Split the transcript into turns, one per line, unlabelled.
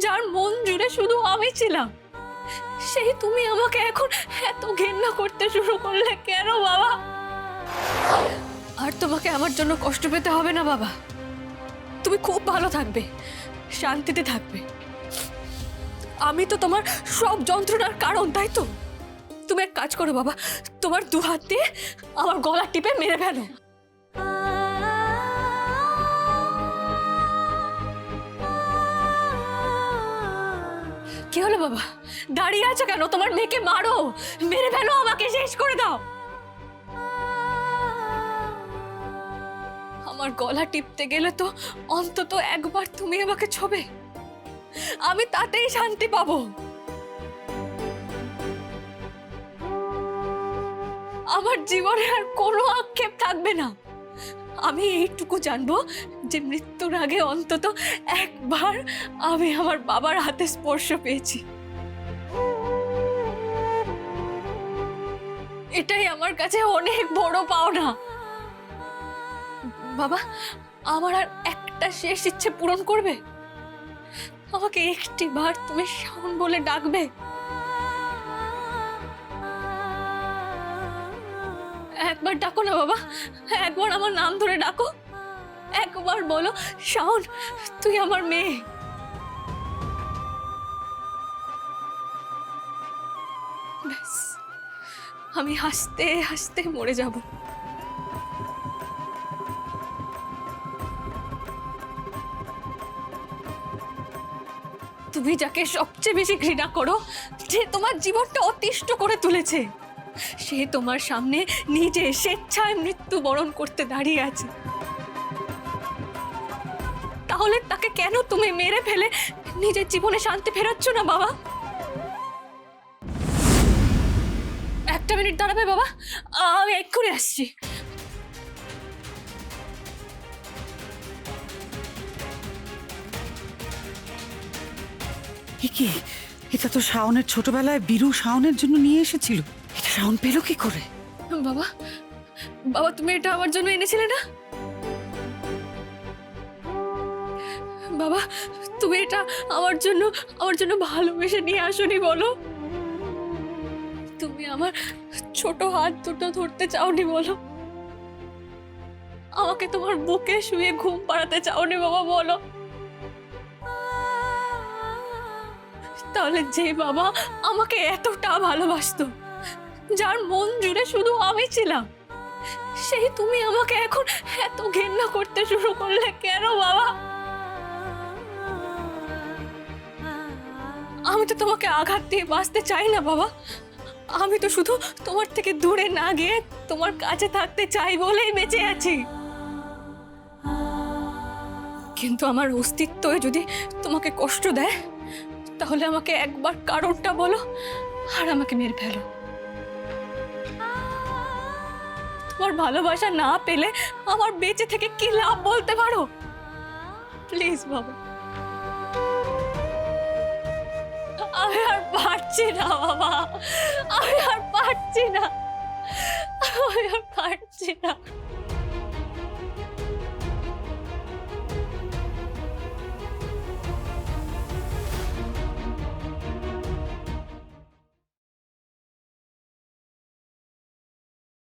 যার মন জুড়ে শুধু আমি ছিলাম, সেই তুমি আমাকে এখন এত ঘেন্না করতে শুরু করলে কেন বাবা? আর তোমাকে আমার জন্য কষ্ট পেতে হবে না বাবা। তুমি খুব ভালো থাকবে, শান্তিতে থাকবে। আমি তো তোমার সব যন্ত্রণার কারণ, তাই তো? তুমি এক কাজ করো বাবা, তোমার দু হাত দিয়ে আমার গলা টিপে মেরে ফেলো। কি হলো বাবা, দাঁড়িয়ে আছো কেন? তোমার মেয়েকে মারো, মেরে ফেলো, আমাকে শেষ করে দাও। আমার গলা টিপতে গেলে তো অন্তত একবার তুমি আমাকে ছোবে, আমি তাতেই শান্তি পাবো। আমার জীবনে আর কোনো আক্ষেপ থাকবে না। আমি এইটুকু জানবো যে মৃত্যুর আগে অন্তত একবার আমি আমার বাবার হাতে স্পর্শ পেয়েছি। এটাই আমার কাছে অনেক বড় পাওনা। বাবা, আমার আর একটা শেষ ইচ্ছে পূরণ করবে? আমাকে একটি বার তুমি শাওন বলে ডাকবে? একবার ডাকো না বাবা, একবার আমার নাম ধরে ডাকো। একবার বলো, শাওন তুই আমার মেয়ে। ব্যাস, আমি হাসতে হাসতে মরে যাব। তুমি যাকে সবচেয়ে বেশি ঘৃণা করো, যে তোমার জীবনটা অতিষ্ঠ করে তুলেছে, সে তোমার সামনে নিজে স্বেচ্ছায় মৃত্যুবরণ করতে দাঁড়িয়ে আছে। তাহলে তাকে কেন তুমি মেরে ফেলে নিজের জীবনে শান্তি ফেরাচ্ছ না বাবা? একটা মিনিট দাঁড়াবে বাবা, আমি এক্ষুনি আসছি।
কি এটা তো শাওনের ছোটবেলায় বীরু শাওনের জন্য নিয়ে এসেছিল। এটা শাওন পেল কি করে?
বাবা, বাবা তুমি এটা আমার জন্য এনেছিলে না? বাবা তুমি এটা আমার জন্য ভালোবেসে নিয়ে আসোনি বলো? তুমি আমার ছোট হাত দুটো ধরতে চাওনি বলো? আমাকে তোমার বুকে শুয়ে ঘুম পাড়াতে চাওনি বাবা বলো? তাহলে যে বাবা আমাকে এতটা ভালোবাসতো, যার মন জুড়ে শুধু আমি ছিলাম, সেই তুমি আমাকে এখন এত ঘেন্না করতে শুরু করলে কেন বাবা? আমি তো তোমাকে আঘাত দিয়ে বাঁচতে চাই না বাবা। আমি তো শুধু তোমার থেকে দূরে না গিয়ে তোমার কাছে থাকতে চাই বলেই বেঁচে আছি। কিন্তু আমার অস্তিত্ব যদি তোমাকে কষ্ট দেয়, তাহলে আমাকে একবার কারণটা বলো আর আমাকে মেরে ফেলো। তোমার ভালোবাসা না পেলে আমার বেঁচে থেকে কি লাভ বলতে পারো? প্লিজ বাবা, আমি আর পারছি না বাবা, আমি আর পারছি না, আমি আর পারছি না।